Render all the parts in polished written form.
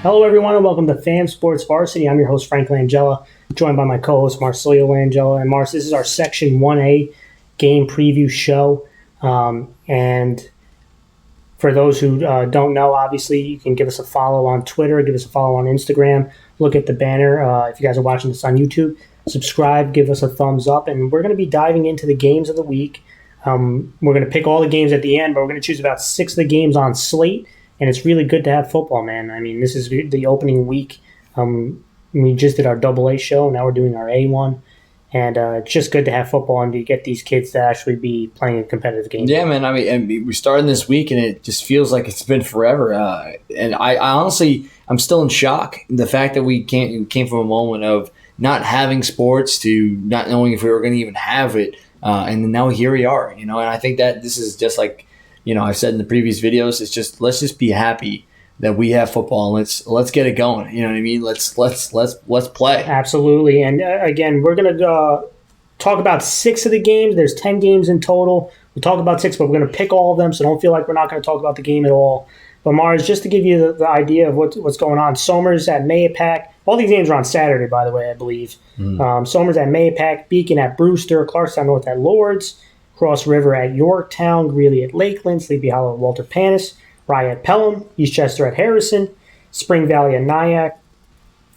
Hello, everyone, and welcome to Fan Sports Varsity. I'm your host, Frank Langella, joined by my co-host, Marcelio Langella. And Mars, this is our Section 1A game preview show. And for those who don't know, obviously, you can give us a follow on Twitter, give us a follow on Instagram, look at the banner. If you guys are watching this on YouTube, subscribe, give us a thumbs up. And we're going to be diving into the games of the week. We're going to pick all the games at the end, but we're going to choose about 6 of the games on slate. And it's really good to have football, man. I mean, this is the opening week. We just did our AA show. Now we're doing our A1. And it's just good to have football and to get these kids to actually be playing a competitive game. Yeah, man. I mean, we started this week, and it just feels like it's been forever. And I honestly, I'm still in shock. The fact that we came from a moment of not having sports to not knowing if we were going to even have it. And now here we are, And I think that this is just like, I've said in the previous videos, it's just let's just be happy that we have football and let's get it going. You know what I mean? Let's play. Absolutely. And again, we're going to talk about 6 of the games. There's 10 games in total. We'll talk about 6, but we're going to pick all of them, so don't feel like we're not going to talk about the game at all. But Mars, just to give you the idea of what's going on, Somers at Niacc. All these games are on Saturday, by the way, I believe. Somers at Niacc, Beacon at Brewster, Clarkstown North at Lords, Cross River at Yorktown, Greeley at Lakeland, Sleepy Hollow at Walter Panis, Rye at Pelham, Eastchester at Harrison, Spring Valley at Niacc,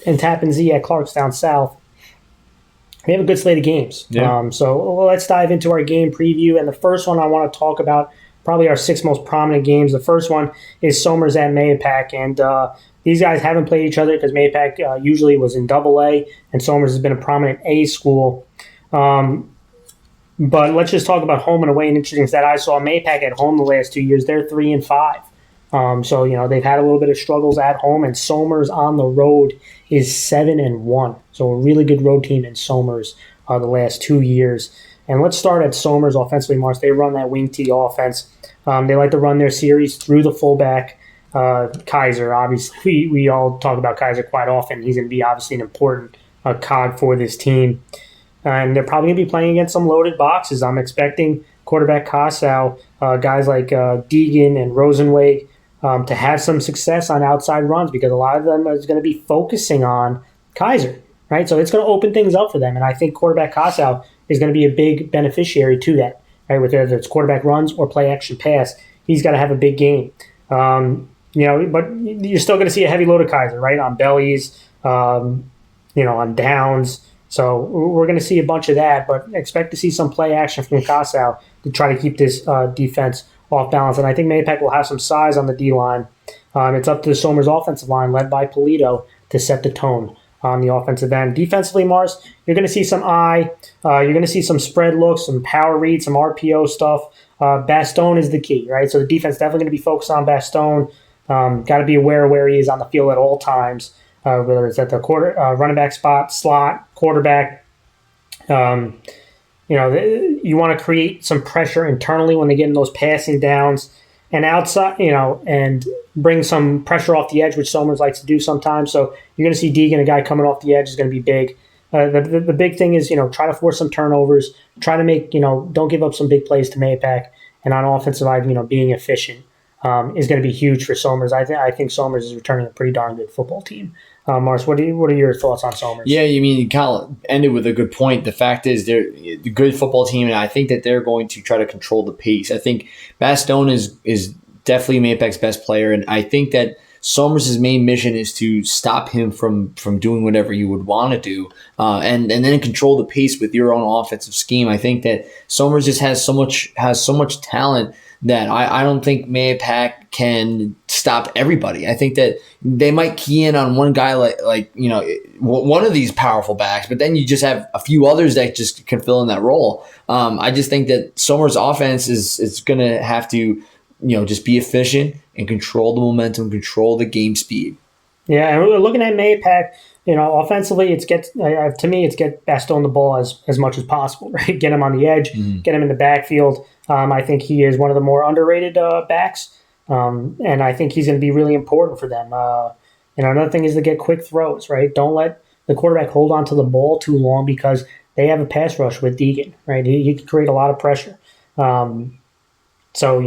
and Tappan at Clarkstown South. We have a good slate of games. Yeah. So let's dive into our game preview. And the first one I want to talk about, probably our 6 most prominent games. The first one is Somers at Niacc. And these guys haven't played each other because Niacc usually was in AA, and Somers has been a prominent A school. But let's just talk about home and away. And interesting is that I saw Niacc at home the last 2 years. They're 3-5. So, they've had a little bit of struggles at home, and Somers on the road is 7-1. So a really good road team in Somers the last 2 years. And let's start at Somers offensively, Mars. They run that wing T offense. They like to run their series through the fullback. Kaiser, obviously, we all talk about Kaiser quite often. He's going to be obviously an important cog for this team. And they're probably going to be playing against some loaded boxes. I'm expecting quarterback Kossow, guys like Deegan and Rosenweg to have some success on outside runs because a lot of them is going to be focusing on Kaiser, right? So it's going to open things up for them. And I think quarterback Kossow is going to be a big beneficiary to that, right? Whether it's quarterback runs or play action pass, he's got to have a big game. But you're still going to see a heavy load of Kaiser, right? On bellies, on downs. So we're going to see a bunch of that, but expect to see some play action from Kossow to try to keep this defense off balance. And I think Niacc will have some size on the D-line. It's up to the Somers offensive line, led by Polito, to set the tone on the offensive end. Defensively, Mars, you're going to see some eye. You're going to see some spread looks, some power reads, some RPO stuff. Bastone is the key, right? So the defense definitely going to be focused on Bastone. Got to be aware of where he is on the field at all times. Whether it's at the running back spot, slot, quarterback. You want to create some pressure internally when they get in those passing downs and outside, and bring some pressure off the edge, which Somers likes to do sometimes. So you're going to see Deegan, a guy coming off the edge, is going to be big. The big thing is, try to force some turnovers, try to make, don't give up some big plays to Niacc, and on offensive side, being efficient is going to be huge for Somers. I think Somers is returning a pretty darn good football team. Mars, what are your thoughts on Somers? Yeah, you kind of ended with a good point. The fact is they're a good football team, and I think that they're going to try to control the pace. I think Bastone is definitely Niacc's best player, and I think that Somers' main mission is to stop him from doing whatever you would want to do, and then control the pace with your own offensive scheme. I think that Somers just has so much talent that I don't think Niacc can stop everybody. I think that they might key in on one guy like one of these powerful backs, but then you just have a few others that just can fill in that role. I just think that Somers' offense is going to have to just be efficient and control the momentum, control the game speed. Yeah, and we're looking at Niacc. Offensively, it's get Bastone the ball as much as possible, right? Get him on the edge, get him in the backfield. I think he is one of the more underrated backs, and I think he's going to be really important for them. Another thing is to get quick throws, right? Don't let the quarterback hold on to the ball too long because they have a pass rush with Deegan, right? He can create a lot of pressure. So,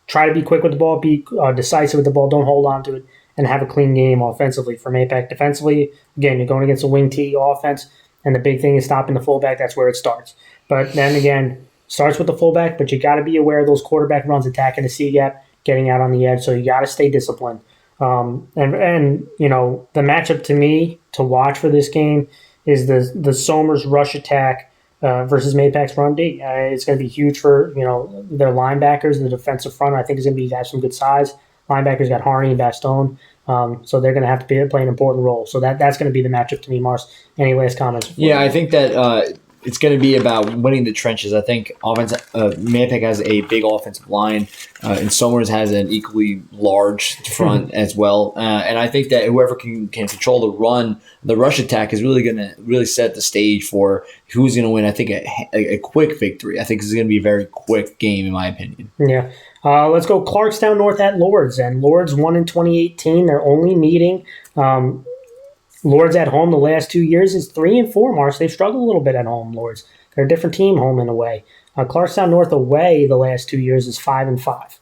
try to be quick with the ball, be decisive with the ball, don't hold on to it and have a clean game offensively for Mapac. Defensively, again, you're going against a wing T offense, and the big thing is stopping the fullback. That's where it starts. But then again, starts with the fullback, but you got to be aware of those quarterback runs, attacking the C gap, getting out on the edge. So you got to stay disciplined. And you know, the matchup to me to watch for this game is the Somers rush attack versus Mapac's run D. It's going to be huge for, you know, their linebackers. The defensive front, I think, is going to have some good size. Linebackers got Harney and Bastone, so they're going to have to play an important role. So that's going to be the matchup to me, Mars. Any last comments? Yeah, I think that it's going to be about winning the trenches. I think Mapac has a big offensive line, and Somers has an equally large front as well. And I think that whoever can control the run, the rush attack is really going to set the stage for who's going to win. I think a quick victory. I think this is going to be a very quick game, in my opinion. Yeah. Let's go Clarkstown North at Lords. And Lords won in 2018. They're only meeting. Lords at home the last 2 years is 3-4, Mars. They've struggled a little bit at home, Lords. They're a different team home and away. Clarkstown North away the last 2 years is 5-5.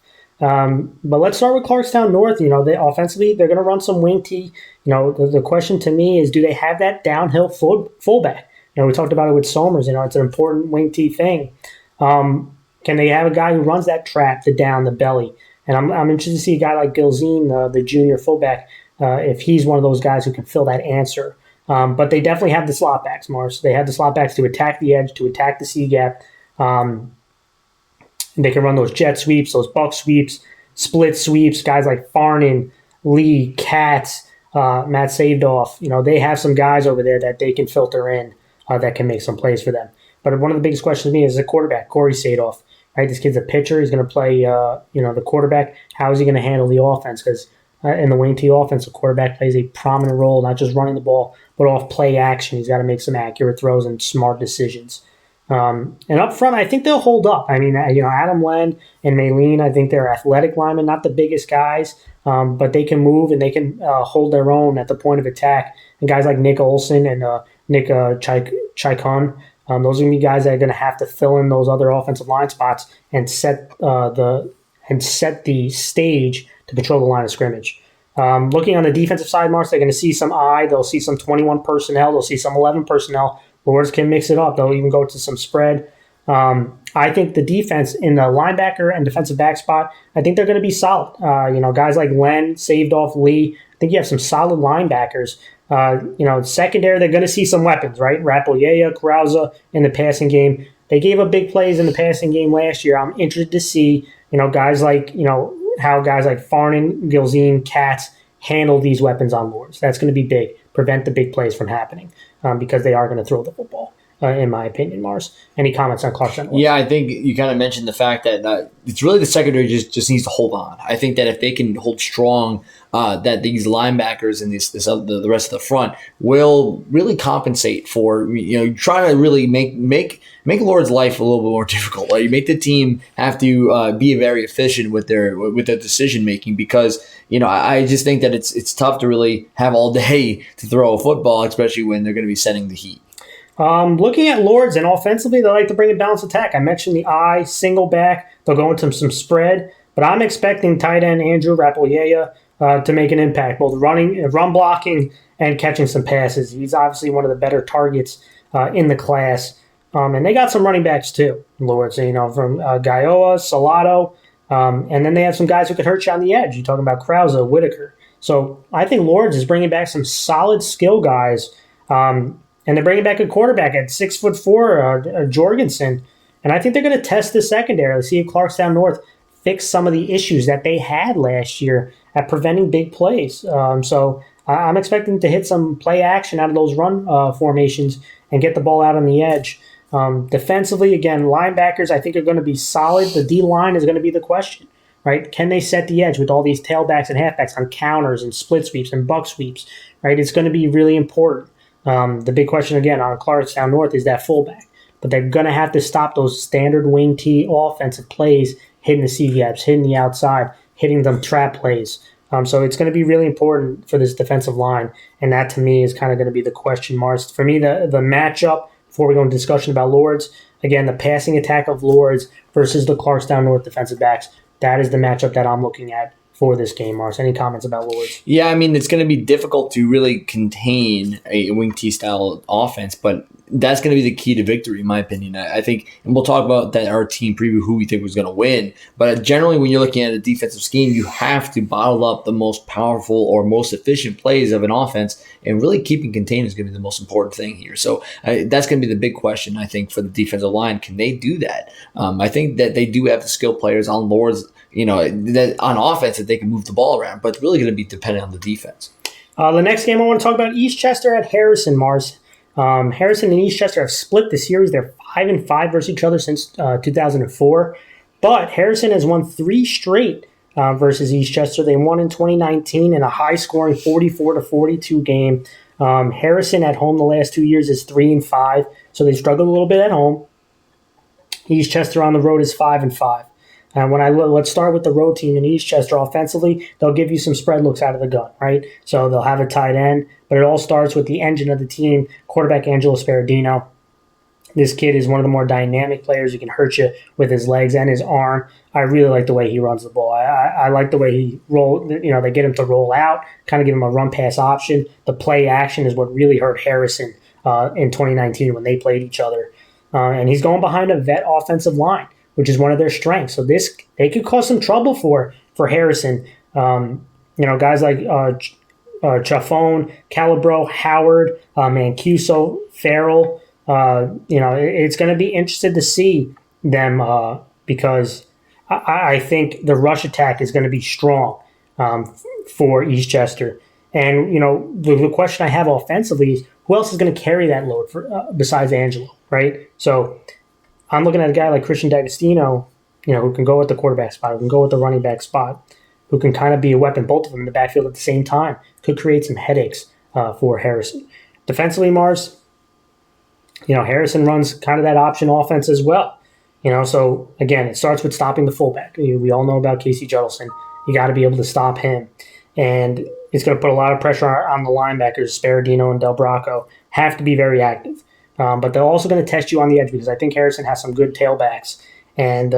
But let's start with Clarkstown North. You know, offensively, they're going to run some wing T. You know, the question to me is, do they have that downhill fullback? You know, we talked about it with Somers. You know, it's an important wing T thing. Can they have a guy who runs that trap, the down, the belly? And I'm interested to see a guy like Gilzine, the junior fullback, if he's one of those guys who can fill that answer. But they definitely have the slot backs, Mars. They have the slot backs to attack the edge, to attack the C gap. They can run those jet sweeps, those buck sweeps, split sweeps, guys like Farnan, Lee, Katz, Matt Savedoff. You know, they have some guys over there that they can filter in that can make some plays for them. But one of the biggest questions to me is the quarterback, Corey Sadoff. Right, this kid's a pitcher. He's going to play, the quarterback. How is he going to handle the offense? Because in the wing T offense, the quarterback plays a prominent role, not just running the ball, but off play action. He's got to make some accurate throws and smart decisions. And up front, I think they'll hold up. I mean, Adam Len and Maylene, I think they're athletic linemen, not the biggest guys, but they can move and they can hold their own at the point of attack. And guys like Nick Olson and Nick Chaikon, those are going to be guys that are going to have to fill in those other offensive line spots and set the stage to control the line of scrimmage. Looking on the defensive side, Mars, they're going to see some I. They'll see some 21 personnel. They'll see some 11 personnel. Lords can mix it up. They'll even go to some spread. I think the defense in the linebacker and defensive back spot, I think they're going to be solid. Guys like Len, Savedoff, Lee. I think you have some solid linebackers. Secondary, they're going to see some weapons, right? Rapolleja, Krause in the passing game. They gave up big plays in the passing game last year. I'm interested to see, guys like, how guys like Farnan, Gilzine, Katz handle these weapons on Lords. That's going to be big. Prevent the big plays from happening because they are going to throw the football, in my opinion, Mars. Any comments on Clarkstown? Yeah, I think you kind of mentioned the fact that it's really the secondary just needs to hold on. I think that if they can hold strong, that these linebackers and the rest of the front will really compensate for, trying to really make Lord's life a little bit more difficult. Like, you make the team have to be very efficient with their decision making, because I just think that it's tough to really have all day to throw a football, especially when they're going to be setting the heat. Looking at Lords, and offensively, they like to bring a balanced attack. I mentioned the I, single back. They'll go into some spread. But I'm expecting tight end Andrew Rapolleja to make an impact, both run blocking and catching some passes. He's obviously one of the better targets in the class. And they got some running backs too, Lords, from Gaioa, Salado. And then they have some guys who could hurt you on the edge. You're talking about Krause, Whitaker. So I think Lords is bringing back some solid skill guys. And they're bringing back a quarterback at 6'4", Jorgensen. And I think they're going to test the secondary. Let's see if Clarkstown North fix some of the issues that they had last year at preventing big plays. So I'm expecting to hit some play action out of those run formations and get the ball out on the edge. Defensively, again, linebackers I think are going to be solid. The D-line is going to be the question, right? Can they set the edge with all these tailbacks and halfbacks on counters and split sweeps and buck sweeps, right? It's going to be really important. The big question, again, on Clarkstown North is that fullback. But they're going to have to stop those standard wing T offensive plays, hitting the C gaps, hitting the outside, hitting them trap plays. So it's going to be really important for this defensive line. And that, to me, is kind of going to be the question marks. For me, the matchup, before we go into discussion about Lords, again, the passing attack of Lords versus the Clarkstown North defensive backs, that is the matchup that I'm looking at for this game, Mars. Any comments about Lords? Yeah, I mean, it's going to be difficult to really contain a wing T style offense, but that's going to be the key to victory, in my opinion. I think, and we'll talk about that our team preview, who we think was going to win. But generally, when you're looking at a defensive scheme, you have to bottle up the most powerful or most efficient plays of an offense, and really keeping contained is going to be the most important thing here. So that's going to be the big question, I think, for the defensive line. Can they do that? I think that they do have the skill players on Lords, that on offense that they can move the ball around, but it's really going to be dependent on the defense. The next game I want to talk about, Eastchester at Harrison, Mars. Harrison and Eastchester have split the series. They're 5-5 versus each other since 2004. But Harrison has won 3 straight versus Eastchester. They won in 2019 in a high-scoring 44-42 game. Harrison at home the last 2 years is 3-5, so they struggled a little bit at home. Eastchester on the road is 5-5. And let's start with the road team in Eastchester. Offensively, they'll give you some spread looks out of the gun, right? So they'll have a tight end, but it all starts with the engine of the team, quarterback Angelo Sparadino. This kid is one of the more dynamic players who can hurt you with his legs and his arm. I really like the way he runs the ball. I like the way he they get him to roll out, kind of give him a run-pass option. The play action is what really hurt Harrison in 2019 when they played each other. And he's going behind a vet offensive line, which is one of their strengths. So they could cause some trouble for Harrison. Guys like Chaffone, Calabro, Howard, Mancuso, Farrell. It's going to be interesting to see them because I think the rush attack is going to be strong for Eastchester. And, the question I have offensively is who else is going to carry that load besides Angelo, right? So I'm looking at a guy like Christian D'Agostino, who can go at the quarterback spot, who can go at the running back spot, who can kind of be a weapon, both of them in the backfield at the same time. Could create some headaches for Harrison. Defensively, Mars, Harrison runs kind of that option offense as well. So again, it starts with stopping the fullback. We all know about Casey Judelson. You got to be able to stop him. And it's going to put a lot of pressure on the linebackers. Sparadino and Del Bracco have to be very active. But they're also going to test you on the edge because I think Harrison has some good tailbacks. And,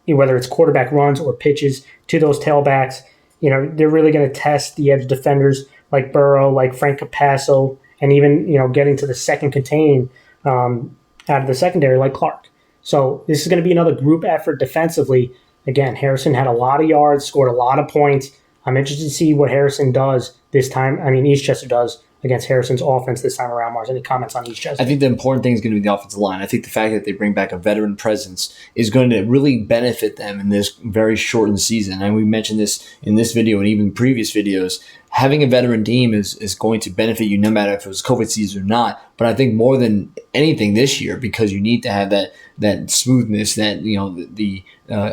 whether it's quarterback runs or pitches to those tailbacks, they're really going to test the edge defenders like Burrow, like Frank Capasso, and even, getting to the second contain out of the secondary like Clark. So this is going to be another group effort defensively. Again, Harrison had a lot of yards, scored a lot of points. I'm interested to see what Harrison does this time. Eastchester does against Harrison's offense this time around, Mars. Any comments on Eastchester? I think the important thing is going to be the offensive line. I think the fact that they bring back a veteran presence is going to really benefit them in this very shortened season. And we mentioned this in this video and even previous videos. Having a veteran team is going to benefit you no matter if it was COVID season or not. But I think more than anything this year, because you need to have that smoothness, that the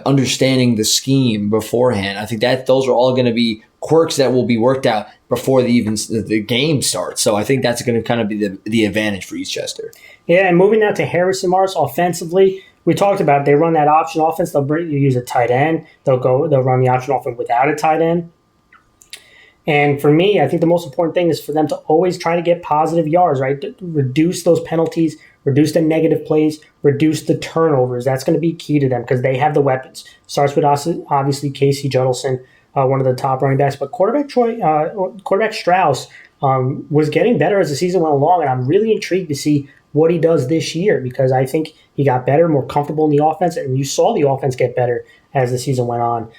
understanding the scheme beforehand. I think that those are all going to be quirks that will be worked out before the game starts. So I think that's going to kind of be the advantage for Eastchester. Yeah, and moving now to Harrison, Mars, offensively, we talked about it. They run that option offense. They'll use a tight end. They'll run the option offense without a tight end. And for me, I think the most important thing is for them to always try to get positive yards, right? Reduce those penalties, reduce the negative plays, reduce the turnovers. That's going to be key to them because they have the weapons. Starts with obviously Casey Judelson, one of the top running backs, but quarterback Strauss was getting better as the season went along, and I'm really intrigued to see what he does this year because I think he got better, more comfortable in the offense, and you saw the offense get better as the season went on.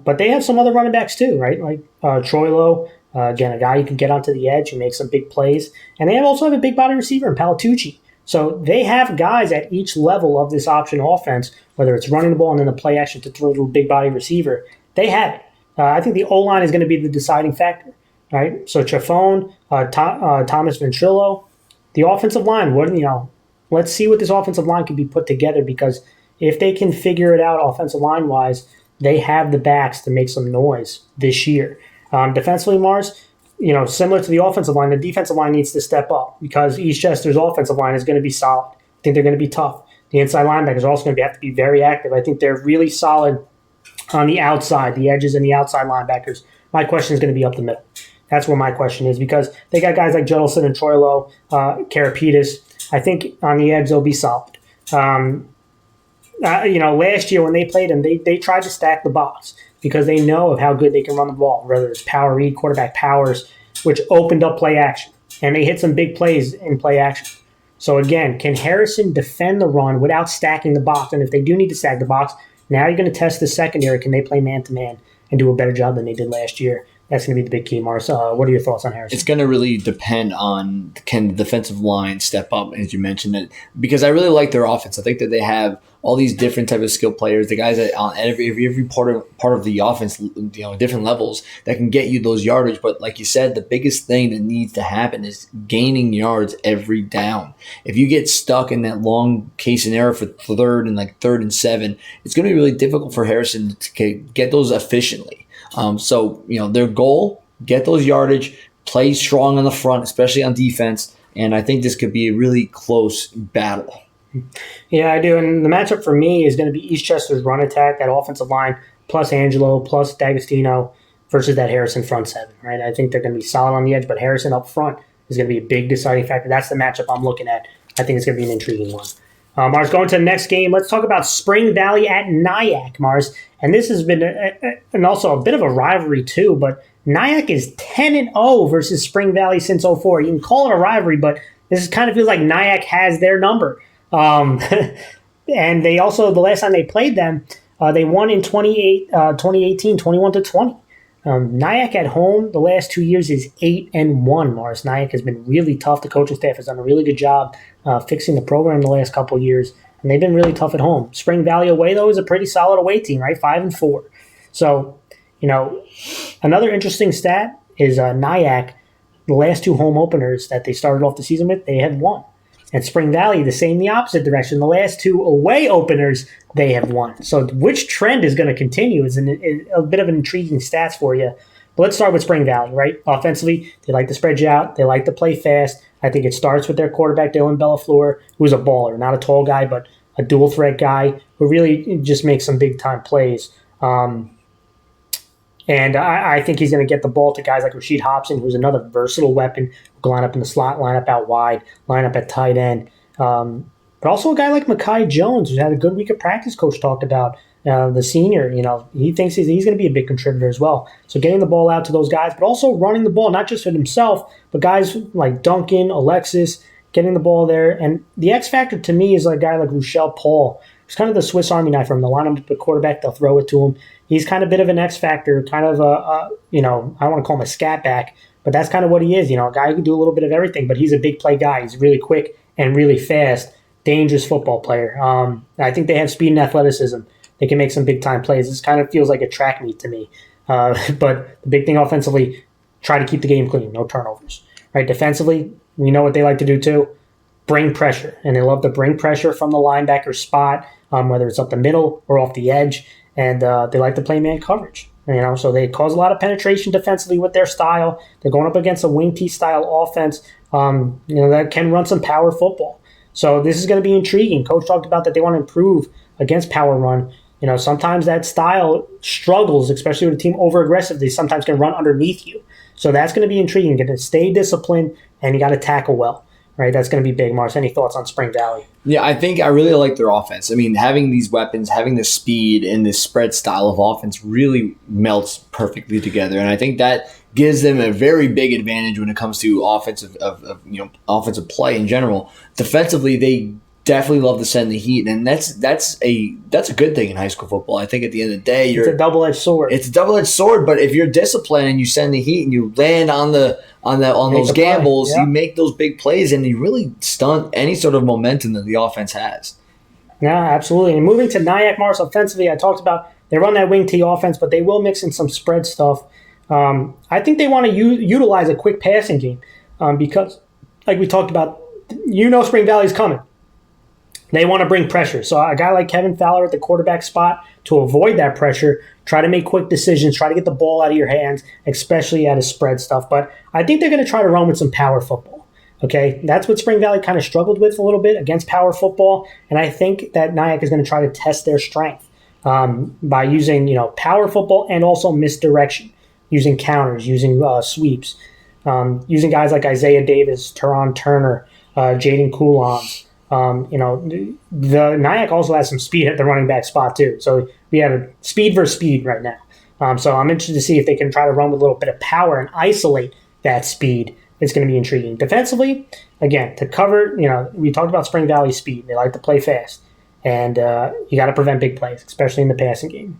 But they have some other running backs too, right? Like Troilo, again, a guy you can get onto the edge and make some big plays. And they also have a big body receiver in Palatucci. So they have guys at each level of this option offense, whether it's running the ball and then the play action to throw to a big body receiver. They have it. I think the O-line is going to be the deciding factor, right? So Chaffone, Thomas Ventrilo, the offensive line, let's see what this offensive line can be put together because if they can figure it out offensive line-wise, they have the backs to make some noise this year. Defensively, Mars, similar to the offensive line, the defensive line needs to step up because Eastchester's offensive line is going to be solid. I think they're going to be tough. The inside linebackers are also going to have to be very active. I think they're really solid on the outside, the edges and the outside linebackers. My question is going to be up the middle. That's where my question is because they got guys like Judelson and Troilo, Karapitas. I think on the edge they'll be solid. Last year when they played them, they tried to stack the box. because they know of how good they can run the ball, whether it's power read, quarterback powers, which opened up play action. And they hit some big plays in play action. So again, can Harrison defend the run without stacking the box? And if they do need to stack the box, now you're going to test the secondary. Can they play man-to-man and do a better job than they did last year? That's going to be the big key, Mars. What are your thoughts on Harrison? It's going to really depend on can the defensive line step up, as you mentioned it, because I really like their offense. I think that they have all these different type of skill players, the guys that on every part of the offense, different levels that can get you those yardage. But like you said, the biggest thing that needs to happen is gaining yards every down. If you get stuck in that long case scenario for third and 7, it's going to be really difficult for Harrison to get those efficiently. So their goal, get those yardage, play strong on the front, especially on defense, and I think this could be a really close battle. Yeah, I do. And the matchup for me is going to be Eastchester's run attack, that offensive line, plus Angelo, plus D'Agostino versus that Harrison front 7, right? I think they're going to be solid on the edge, but Harrison up front is going to be a big deciding factor. That's the matchup I'm looking at. I think it's going to be an intriguing one. Mars, going to the next game, let's talk about Spring Valley at Niacc, Mars. And this has been and also a bit of a rivalry too, but Niacc is 10-0 versus Spring Valley since 2004. You can call it a rivalry, but this kind of feels like Niacc has their number. And they also, the last time they played them, they won in 2018, 21-20. Niacc at home the last 2 years is 8-1. Mars, Niacc has been really tough. The coaching staff has done a really good job fixing the program the last couple of years, and they've been really tough at home. Spring Valley away though is a pretty solid away team, right? 5-4. So another interesting stat is Niacc. The last 2 home openers that they started off the season with, they have won. And Spring Valley, the opposite direction. The last 2 away openers, they have won. So which trend is going to continue is a bit of an intriguing stats for you. But let's start with Spring Valley, right? Offensively, they like to spread you out. They like to play fast. I think it starts with their quarterback, Dylan Bellafleur, who's a baller. Not a tall guy, but a dual threat guy who really just makes some big-time plays. And I think he's going to get the ball to guys like Rashid Hobson, who's another versatile weapon, who can line up in the slot, line up out wide, line up at tight end. But also a guy like Mekhi Jones, who's had a good week of practice, coach talked about, the senior. He thinks he's going to be a big contributor as well. So getting the ball out to those guys, but also running the ball, not just for himself, but guys like Duncan, Alexis, getting the ball there. And the X factor to me is a guy like Rochelle Paul. He's kind of the Swiss Army knife from the line up the quarterback. They'll throw it to him. He's kind of a bit of an X factor, kind of I don't want to call him a scat back, but that's kind of what he is. A guy who can do a little bit of everything, but he's a big play guy. He's really quick and really fast, dangerous football player. I think they have speed and athleticism. They can make some big time plays. This kind of feels like a track meet to me. But the big thing offensively, try to keep the game clean, no turnovers. Right? Defensively, we know what they like to do too. Bring pressure, and they love to bring pressure from the linebacker spot, whether it's up the middle or off the edge. And they like to play man coverage, so they cause a lot of penetration defensively with their style. They're going up against a wing T style offense, that can run some power football. So this is going to be intriguing. Coach talked about that they want to improve against power run. Sometimes that style struggles, especially with a team over aggressive. They sometimes can run underneath you. So that's going to be intriguing. You got to stay disciplined, and you got to tackle well. Right, that's going to be big. Mars, any thoughts on Spring Valley? Yeah, I think I really like their offense. I mean, having these weapons, having the speed and this spread style of offense really melts perfectly together, and I think that gives them a very big advantage when it comes to offensive play in general. Defensively, they definitely love to send the heat, and that's a good thing in high school football. I think at the end of the day, it's a double-edged sword. It's a double-edged sword, but if you're disciplined and you send the heat and you land on those gambles, you make those big plays, and you really stunt any sort of momentum that the offense has. Yeah, absolutely. And moving to Niacc, Mars, offensively, I talked about they run that wing T offense, but they will mix in some spread stuff. I think they want to utilize a quick passing game because, like we talked about, Spring Valley's coming. They want to bring pressure. So a guy like Kevin Fowler at the quarterback spot, to avoid that pressure, try to make quick decisions, try to get the ball out of your hands, especially out of spread stuff. But I think they're going to try to run with some power football. Okay, that's what Spring Valley kind of struggled with a little bit against power football. And I think that Niacc is going to try to test their strength by using power football and also misdirection, using counters, using sweeps, using guys like Isaiah Davis, Teron Turner, Jaden Coulons. The Niacc also has some speed at the running back spot too. So we have a speed versus speed right now. So I'm interested to see if they can try to run with a little bit of power and isolate that speed. It's going to be intriguing. Defensively, again, to cover, we talked about Spring Valley's speed. They like to play fast. And you got to prevent big plays, especially in the passing game.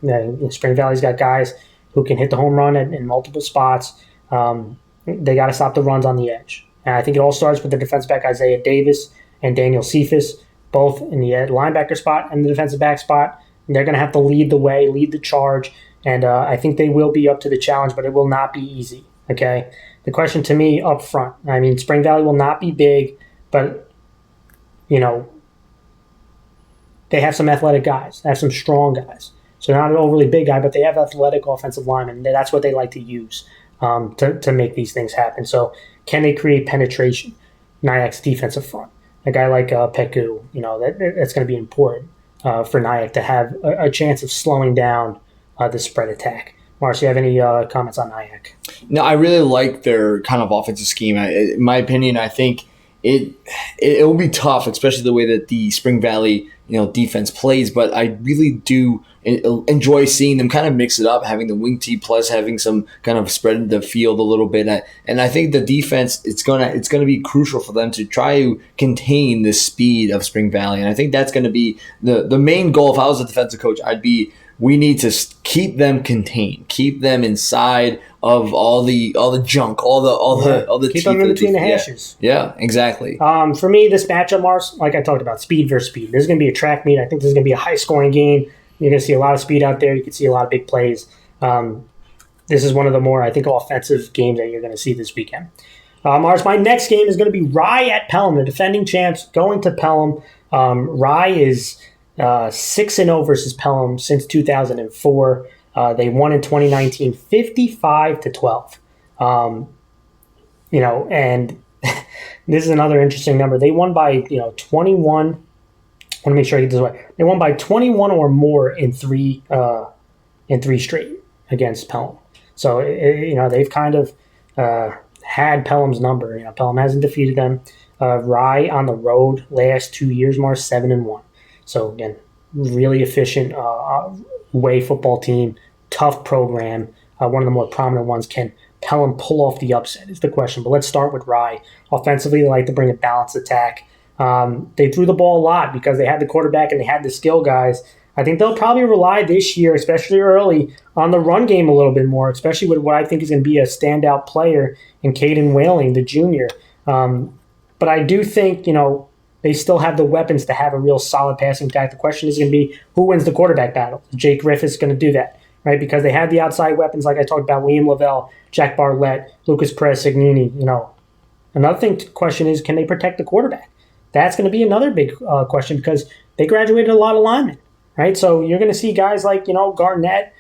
Spring Valley's got guys who can hit the home run in multiple spots. They got to stop the runs on the edge. And I think it all starts with the defensive back Isaiah Davis and Daniel Cephas, both in the linebacker spot and the defensive back spot. And they're going to have to lead the way, lead the charge. And I think they will be up to the challenge, but it will not be easy. Okay? The question to me up front, Spring Valley will not be big, but, they have some athletic guys. They have some strong guys. So not an overly big guy, but they have athletic offensive linemen. That's what they like to use to make these things happen. So can they create penetration? Niacc's defensive front. A guy like Peku, that's going to be important for Niacc to have a chance of slowing down the spread attack. Mars, you have any comments on Niacc? No, I really like their kind of offensive scheme. In my opinion, I think it will be tough, especially the way that the Spring Valley defense plays. But I really do enjoy seeing them kind of mix it up, having the wing tee plus having some kind of spread the field a little bit. And I think the defense, it's gonna be crucial for them to try to contain the speed of Spring Valley. And I think that's going to be the main goal. If I was a defensive coach, we need to keep them contained, keep them inside of all the junk, all the keep them in between the hashes. Yeah, exactly. For me, this matchup, Mars, like I talked about, speed versus speed. This is going to be a track meet. I think this is going to be a high scoring game. You're going to see a lot of speed out there. You can see a lot of big plays. This is one of the more, I think, offensive games that you're going to see this weekend. Mars, my next game is going to be Rye at Pelham, the defending champs going to Pelham. Rye is 6-0 versus Pelham since 2004. They won in 2019, 55-12. And this is another interesting number. They won by 21. I want to make sure I get this right. They won by 21 or more in three straight against Pelham. So they've kind of had Pelham's number. Pelham hasn't defeated them. Rye on the road last 2 years, more 7-1. So again, really efficient way football team, tough program, one of the more prominent ones. Can Pelham pull off the upset is the question. But let's start with Rye. Offensively, they like to bring a balanced attack. They threw the ball a lot because they had the quarterback and they had the skill guys. I think they'll probably rely this year, especially early, on the run game a little bit more, especially with what I think is going to be a standout player in Caden Whaling, the junior. But I do think, they still have the weapons to have a real solid passing attack. The question is going to be who wins the quarterback battle. Jake Griffith's going to do that, right? Because they have the outside weapons, like I talked about, Liam Lavelle, Jack Bartlett, Lucas Perez-Signini. Another question is, can they protect the quarterback? That's going to be another big question because they graduated a lot of linemen, right? So you're going to see guys like, Garnett,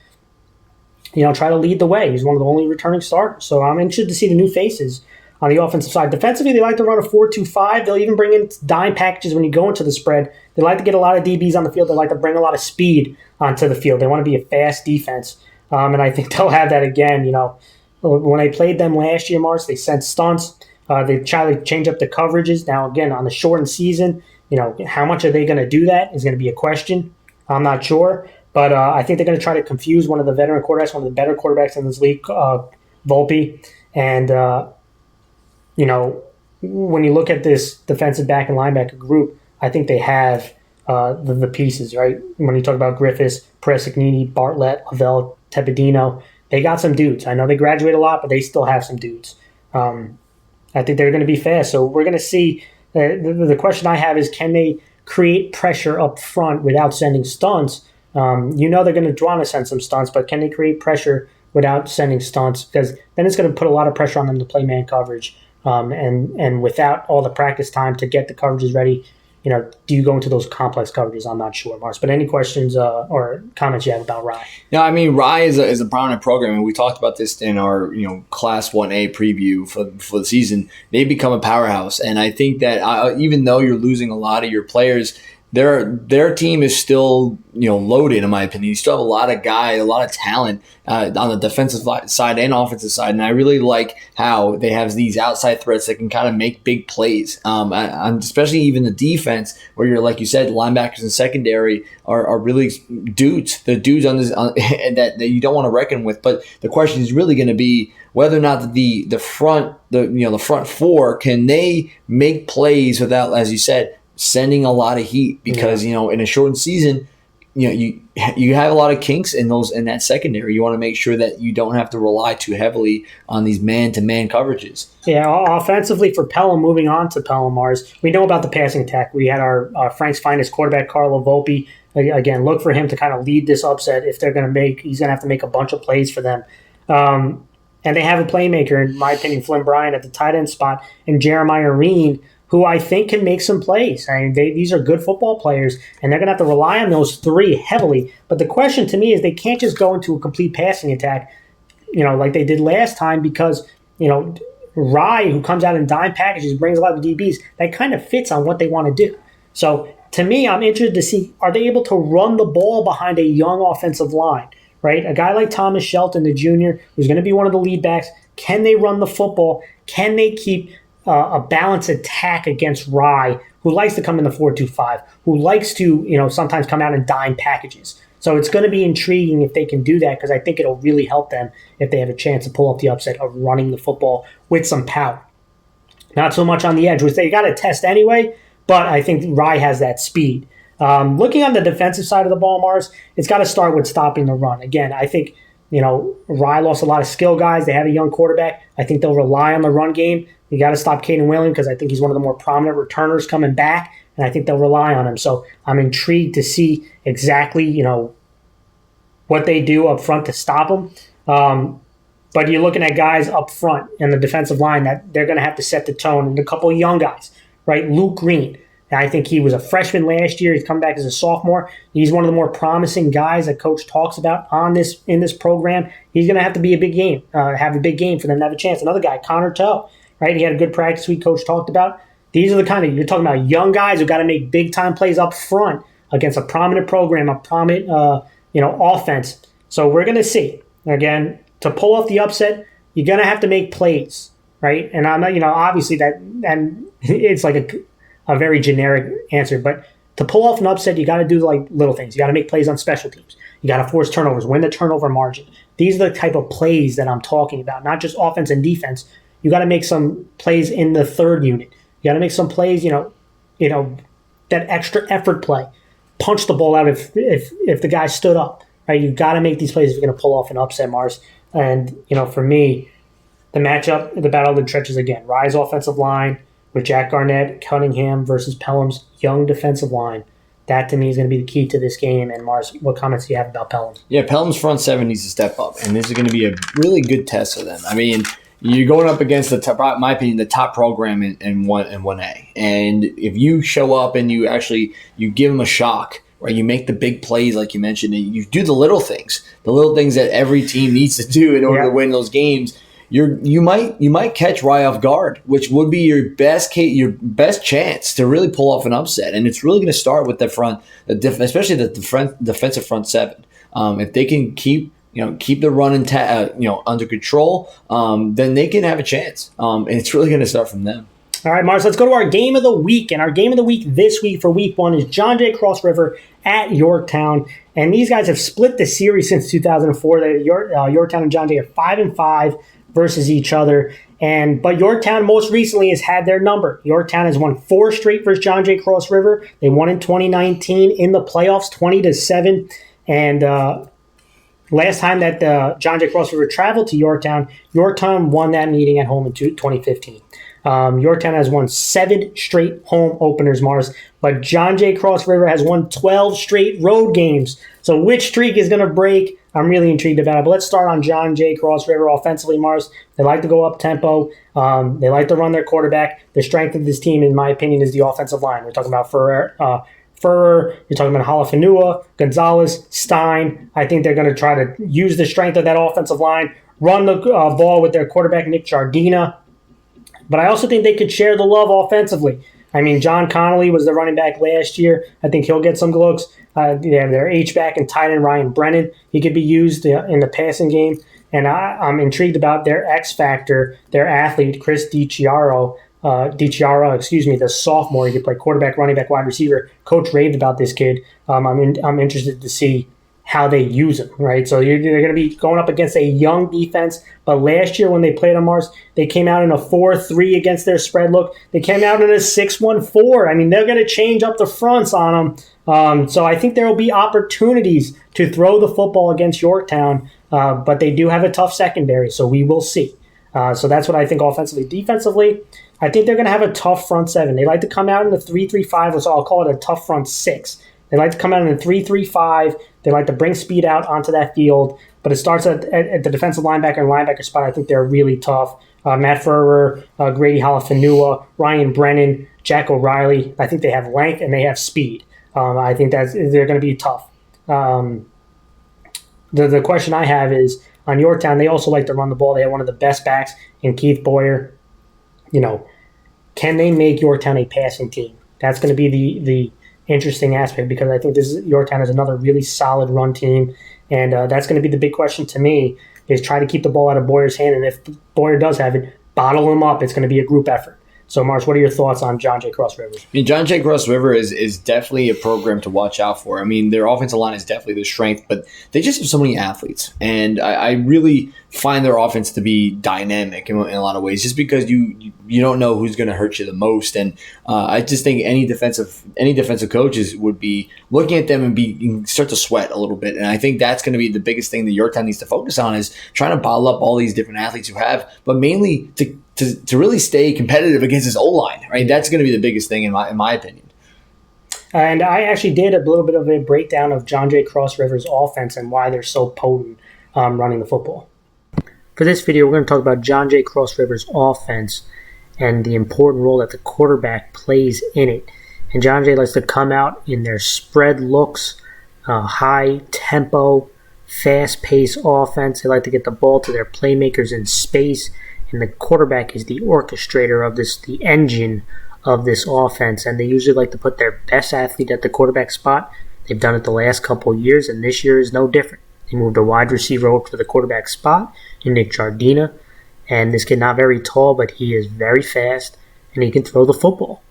try to lead the way. He's one of the only returning starters. So I'm interested to see the new faces on the offensive side. Defensively, they like to run a 4-2-5. They'll even bring in dime packages when you go into the spread. They like to get a lot of DBs on the field. They like to bring a lot of speed onto the field. They want to be a fast defense. And I think they'll have that again. When they played them last year, Mars, they sent stunts. They try to change up the coverages. Now, again, on the shortened season, how much are they going to do that is going to be a question. I'm not sure. But I think they're going to try to confuse one of the veteran quarterbacks, one of the better quarterbacks in this league, Volpe. And, when you look at this defensive back and linebacker group, I think they have the pieces, right? When you talk about Griffiths, Perez-Signini, Bartlett, Lavelle, Tepedino, they got some dudes. I know they graduate a lot, but they still have some dudes. I think they're going to be fast. So we're going to see. The question I have is, can they create pressure up front without sending stunts? They're going to want to send some stunts, but can they create pressure without sending stunts? Because then it's going to put a lot of pressure on them to play man coverage. And without all the practice time to get the coverages ready, do you go into those complex coverages? I'm not sure, Mars. But any questions or comments you have about Rye? No, Rye is a prominent program, and we talked about this in our Class 1A preview for the season. They become a powerhouse, and I think that even though you're losing a lot of your players, their team is still loaded, in my opinion. You still have a lot of guys, a lot of talent on the defensive side and offensive side, and I really like how they have these outside threats that can kind of make big plays. Especially even the defense, where you're, like you said, linebackers and secondary are really dudes. The dudes on this that you don't want to reckon with. But the question is really going to be whether or not the front four, can they make plays without, as you said, sending a lot of heat, because in a shortened season, you have a lot of kinks in that secondary. You want to make sure that you don't have to rely too heavily on these man-to-man coverages. Yeah, offensively for Pelham, moving on to Pelham, Mars, we know about the passing attack. We had our Frank's finest quarterback, Carlo Volpe. Again, look for him to kind of lead this upset. If they're going to he's going to have to make a bunch of plays for them. And they have a playmaker, in my opinion, Flynn Bryan at the tight end spot, and Jeremiah Reen, who I think can make some plays. I mean, these are good football players, and they're going to have to rely on those three heavily. But the question to me is they can't just go into a complete passing attack, like they did last time, because, Rye, who comes out in dime packages, brings a lot of DBs, that kind of fits on what they want to do. So to me, I'm interested to see, are they able to run the ball behind a young offensive line, right? A guy like Thomas Shelton, the junior, who's going to be one of the lead backs, can they run the football? Can they keep a balanced attack against Rye, who likes to come in the 4-2-5, who likes to, sometimes come out in dime packages. So it's going to be intriguing if they can do that, because I think it'll really help them if they have a chance to pull off the upset of running the football with some power. Not so much on the edge, which they got to test anyway, but I think Rye has that speed. Looking on the defensive side of the ball, Mars, it's got to start with stopping the run. Again, I think, Rye lost a lot of skill guys. They have a young quarterback. I think they'll rely on the run game. You got to stop Caden Whalen, because I think he's one of the more prominent returners coming back, and I think they'll rely on him. So I'm intrigued to see exactly, what they do up front to stop him. But you're looking at guys up front in the defensive line that they're going to have to set the tone, and a couple of young guys, right? Luke Green. I think he was a freshman last year. He's come back as a sophomore. He's one of the more promising guys that Coach talks about in this program. He's going to have to be have a big game for them to have a chance. Another guy, Connor Toe, right? He had a good practice week Coach talked about. These are the kind of, you're talking about young guys who got to make big-time plays up front against a prominent program, a prominent offense. So we're going to see. Again, to pull off the upset, you're going to have to make plays, right? And I'm not, obviously that, and it's like a very generic answer, but to pull off an upset, you got to do like little things. You got to make plays on special teams. You got to force turnovers, win the turnover margin. These are the type of plays that I'm talking about, not just offense and defense. You got to make some plays in the third unit. You got to make some plays, that extra effort play. Punch the ball out if the guy stood up, right? You got to make these plays if you're going to pull off an upset, Mars. And, for me, the matchup, the battle of the trenches again. Rye's offensive line with Jack Garnett, Cunningham versus Pelham's young defensive line. That, to me, is going to be the key to this game. And, Mars, what comments do you have about Pelham? Yeah, Pelham's front seven needs to step up, and this is going to be a really good test for them. I mean, you're going up against the top, in my opinion, the top program in 1A. And if you show up and you give them a shock, right? You make the big plays like you mentioned, and you do the little things that every team needs to do in order to win those games. You might catch Rye off guard, which would be your best chance to really pull off an upset. And it's really going to start with the front, especially the defensive front seven. If they can keep the run under control, then they can have a chance. And it's really going to start from them. All right, Mars, let's go to our game of the week. And our game of the week this week for week 1 is John Jay Cross River at Yorktown. And these guys have split the series since 2004. Yorktown and John Jay are 5-5 versus each other. But Yorktown most recently has had their number. Yorktown has won 4 straight versus John Jay Cross River. They won in 2019 in the playoffs, 20-7. And last time that John Jay Cross River traveled to Yorktown won that meeting at home in 2015. Yorktown has won 7 straight home openers, Mars, but John Jay Cross River has won 12 straight road games. So which streak is going to break? I'm really intrigued about it. But let's start on John Jay Cross River offensively, Mars. They like to go up tempo. They like to run their quarterback. The strength of this team, in my opinion, is the offensive line. We're talking about Furrer, you're talking about Halafanua, Gonzalez, Stein. I think they're going to try to use the strength of that offensive line, run the ball with their quarterback, Nick Jardina. But I also think they could share the love offensively. I mean, John Connolly was the running back last year. I think he'll get some looks. They have their H-back and tight end Ryan Brennan. He could be used in the passing game. And I'm intrigued about their X factor, their athlete, Chris DiChiara, the sophomore. He could play quarterback, running back, wide receiver. Coach raved about this kid. I'm interested to see how they use him, right? So they're going to be going up against a young defense. But last year when they played on Mars, they came out in a 4-3 against their spread look. They came out in a 6-1-4. I mean, they're going to change up the fronts on them. So I think there will be opportunities to throw the football against Yorktown, but they do have a tough secondary, so we will see. So that's what I think offensively. Defensively, I think they're going to have a tough front seven. They like to come out in the 3-3-5, so I'll call it a tough front six. They like to come out in the 3-3-5. They like to bring speed out onto that field, but it starts at the defensive linebacker and linebacker spot. I think they're really tough. Matt Ferrer, Grady Halafanua, Ryan Brennan, Jack O'Reilly. I think they have length and they have speed. I think they're going to be tough. The question I have is, on Yorktown, they also like to run the ball. They have one of the best backs in Keith Boyer. Can they make Yorktown a passing team? That's going to be the interesting aspect, because I think Yorktown is another really solid run team, and that's going to be the big question to me, is try to keep the ball out of Boyer's hand, and if Boyer does have it, bottle him up. It's going to be a group effort. So, Mars, what are your thoughts on John J. Cross River? I mean, John J. Cross River is definitely a program to watch out for. I mean, their offensive line is definitely their strength, but they just have so many athletes. And I really find their offense to be dynamic in a lot of ways, just because you don't know who's going to hurt you the most. And I just think any defensive coaches would be looking at them and start to sweat a little bit. And I think that's going to be the biggest thing that Yorktown needs to focus on, is trying to bottle up all these different athletes you have, but mainly to really stay competitive against his O-line, right? That's going to be the biggest thing in my opinion. And I actually did a little bit of a breakdown of John J. Cross River's offense and why they're so potent running the football. For this video, we're going to talk about John J. Cross River's offense and the important role that the quarterback plays in it. And John J. likes to come out in their spread looks, high tempo, fast-paced offense. They like to get the ball to their playmakers in space. And the quarterback is the orchestrator of this, the engine of this offense. And they usually like to put their best athlete at the quarterback spot. They've done it the last couple of years, and this year is no different. They moved a wide receiver over to the quarterback spot in Nick Jardina. And this kid, not very tall, but he is very fast, and he can throw the football.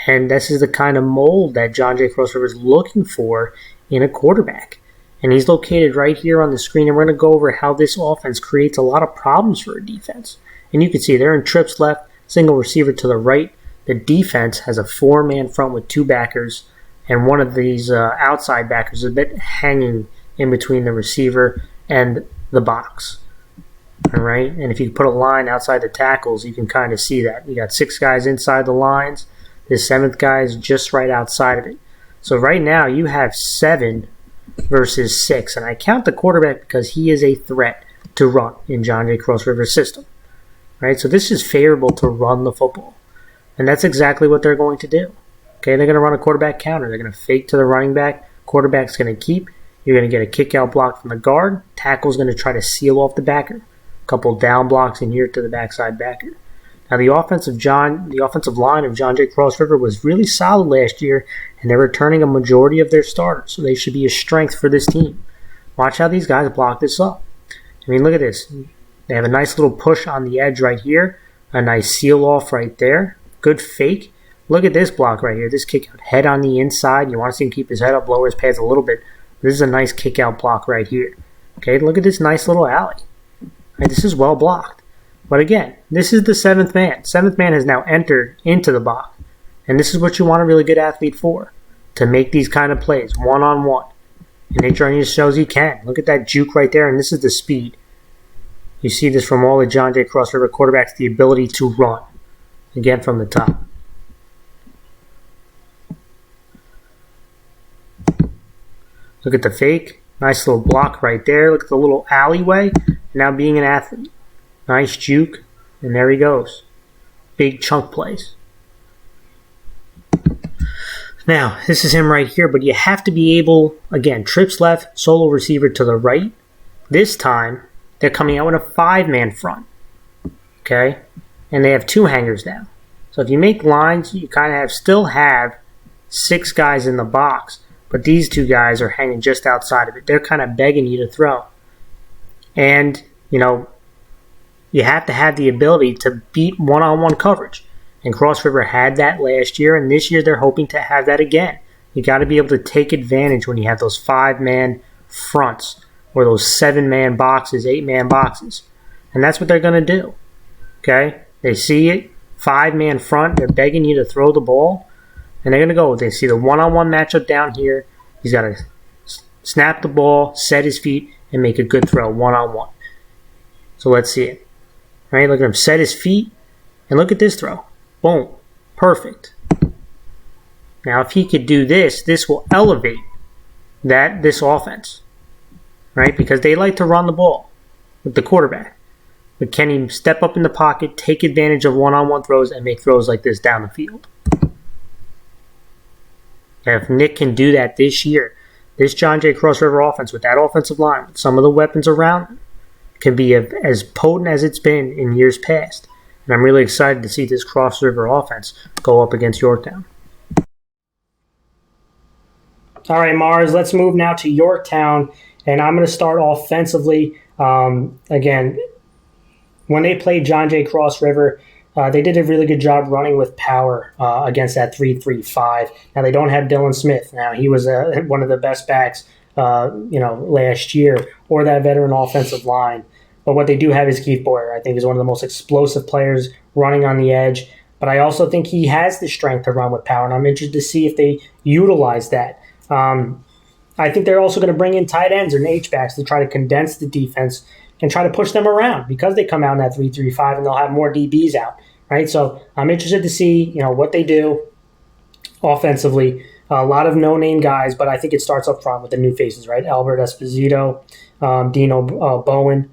And this is the kind of mold that John J. Cross River is looking for in a quarterback. And he's located right here on the screen, and we're going to go over how this offense creates a lot of problems for a defense. And you can see they're in trips left, single receiver to the right. The defense has a four-man front with two backers, and one of these outside backers is a bit hanging in between the receiver and the box. All right, and if you put a line outside the tackles, you can kind of see that. You got six guys inside the lines. The seventh guy is just right outside of it. So right now you have 7 versus 6, and I count the quarterback because he is a threat to run in John J. Cross River's system. Right, so this is favorable to run the football. And that's exactly what they're going to do. Okay, they're going to run a quarterback counter. They're going to fake to the running back. Quarterback's going to keep. You're going to get a kick-out block from the guard. Tackle's going to try to seal off the backer. A couple down blocks in here to the backside backer. Now, the offensive line of John J. Cross River was really solid last year, and they're returning a majority of their starters, so they should be a strength for this team. Watch how these guys block this up. I mean, look at this. They have a nice little push on the edge right here. A nice seal off right there. Good fake. Look at this block right here. This kick out. Head on the inside. You want to see him keep his head up, lower his pads a little bit. This is a nice kick out block right here. Okay, look at this nice little alley. Right, this is well blocked. But again, this is the 7th man. 7th man has now entered into the box. And this is what you want a really good athlete for. To make these kind of plays, one-on-one. And Nick Jardina shows he can. Look at that juke right there, and this is the speed. You see this from all the John J. Cross River quarterbacks, the ability to run. Again, from the top. Look at the fake. Nice little block right there. Look at the little alleyway. Now being an athlete. Nice juke. And there he goes. Big chunk plays. Now, this is him right here, but you have to be able, again, trips left, solo receiver to the right. This time, they're coming out with a 5-man front. Okay? And they have 2 hangers now. So if you make lines, you kind of still have 6 guys in the box, but these 2 guys are hanging just outside of it. They're kind of begging you to throw. And, you have to have the ability to beat one-on-one coverage. And Cross River had that last year, and this year they're hoping to have that again. You got to be able to take advantage when you have those 5-man fronts or those 7-man boxes, 8-man boxes. And that's what they're going to do. Okay? They see it, 5-man front, they're begging you to throw the ball, and they're going to go. They see the one-on-one matchup down here. He's got to snap the ball, set his feet, and make a good throw one-on-one. So let's see it. All right, look at him set his feet, and look at this throw. Boom. Perfect. Now, if he could do this, this will elevate this offense, right? Because they like to run the ball with the quarterback. But can he step up in the pocket, take advantage of one-on-one throws, and make throws like this down the field? And if Nick can do that this year, this John Jay Cross River offense with that offensive line, with some of the weapons around them, can be as potent as it's been in years past. And I'm really excited to see this Cross River offense go up against Yorktown. All right, Mars, let's move now to Yorktown, and I'm going to start offensively. Again, when they played John Jay Cross River, they did a really good job running with power against that 3-3-5. Now, they don't have Dylan Smith. Now, he was one of the best backs last year, or that veteran offensive line. But what they do have is Keith Boyer. I think he's one of the most explosive players running on the edge. But I also think he has the strength to run with power, and I'm interested to see if they utilize that. I think they're also going to bring in tight ends or H-backs to try to condense the defense and try to push them around because they come out in that 3-3-5 and they'll have more DBs out, right? So I'm interested to see, what they do offensively. A lot of no-name guys, but I think it starts up front with the new faces, right? Albert Esposito, Dino Bowen.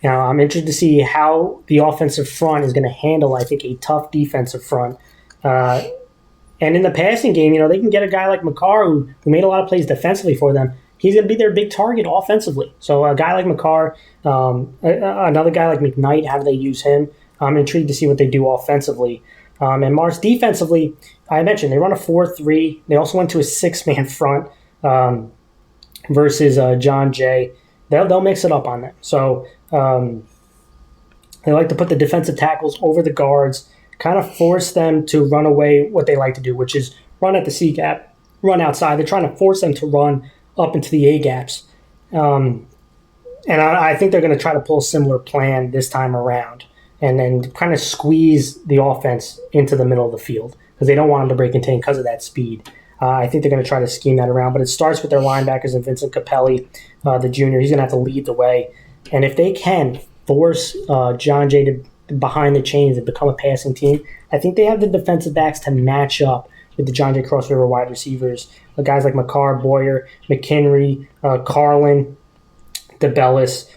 Now, I'm interested to see how the offensive front is going to handle, I think, a tough defensive front. And in the passing game, they can get a guy like McCarr who made a lot of plays defensively for them. He's going to be their big target offensively. So a guy like McCarr, another guy like McKnight, how do they use him? I'm intrigued to see what they do offensively. And Mars defensively, I mentioned they run a 4-3. They also went to a 6-man front versus John Jay. They'll mix it up on them. So they like to put the defensive tackles over the guards, kind of force them to run away what they like to do, which is run at the C gap, run outside. They're trying to force them to run up into the A gaps. And I think they're going to try to pull a similar plan this time around and then kind of squeeze the offense into the middle of the field because they don't want them to break contain because of that speed. I think they're going to try to scheme that around, but it starts with their linebackers and Vincent Capelli, the junior. He's going to have to lead the way. And if they can force John Jay to behind the chains and become a passing team, I think they have the defensive backs to match up with the John Jay Cross River wide receivers. Guys like McCarr, Boyer, McHenry, Carlin, DeBellis.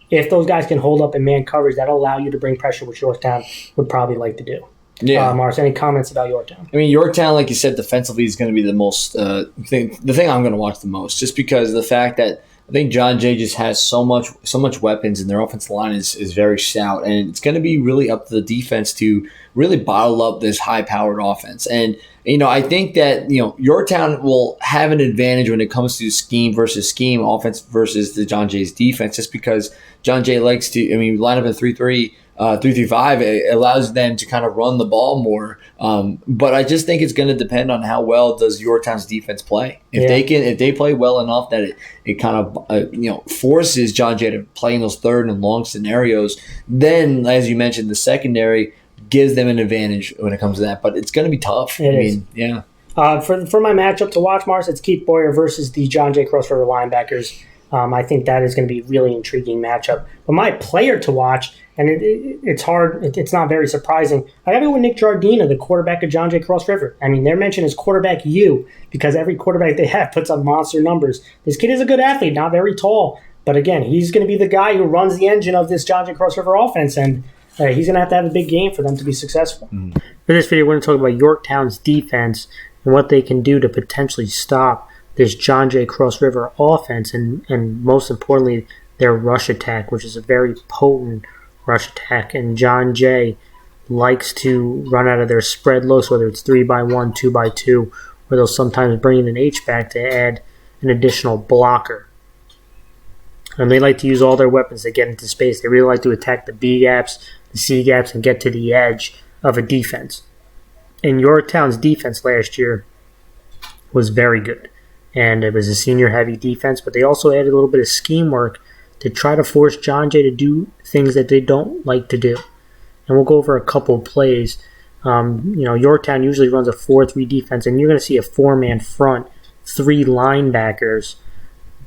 If those guys can hold up in man coverage, that'll allow you to bring pressure, which Yorktown would probably like to do. Yeah. Mars, any comments about Yorktown? I mean, Yorktown, like you said, defensively is going to be the most the thing I'm going to watch the most, just because of the fact that I think John Jay just has so much weapons, and their offensive line is very stout, and it's going to be really up to the defense to really bottle up this high-powered offense. And I think that Yorktown will have an advantage when it comes to scheme versus scheme, offense versus the John Jay's defense, just because John Jay likes to line up in 3-3. 3-3-5, it allows them to kind of run the ball more. But I just think it's going to depend on how well does Yorktown's defense play. If they play well enough that it kind of forces John Jay to play in those third and long scenarios, then as you mentioned, the secondary gives them an advantage when it comes to that. But it's going to be tough. Yeah. For my matchup to watch, Mars, it's Keith Boyer versus the John Jay Cross River linebackers. I think that is going to be a really intriguing matchup. But my player to watch, and it's hard, it's not very surprising, I got to go with Nick Giardina, the quarterback of John Jay Cross River. I mean, they're mentioned as quarterback U because every quarterback they have puts up monster numbers. This kid is a good athlete, not very tall. But again, he's going to be the guy who runs the engine of this John Jay Cross River offense, and he's going to have a big game for them to be successful. For this video, we're going to talk about Yorktown's defense and what they can do to potentially stop this John Jay Cross River offense and most importantly, their rush attack, which is a very potent rush attack. And John Jay likes to run out of their spread looks, whether it's 3x1, 2x2, or they'll sometimes bring in an H-back to add an additional blocker. And they like to use all their weapons to get into space. They really like to attack the B gaps, the C gaps, and get to the edge of a defense. And Yorktown's defense last year was very good. And it was a senior-heavy defense, but they also added a little bit of scheme work to try to force John Jay to do things that they don't like to do. And we'll go over a couple of plays. Yorktown usually runs a 4-3 defense, and you're going to see a 4-man front, 3 linebackers.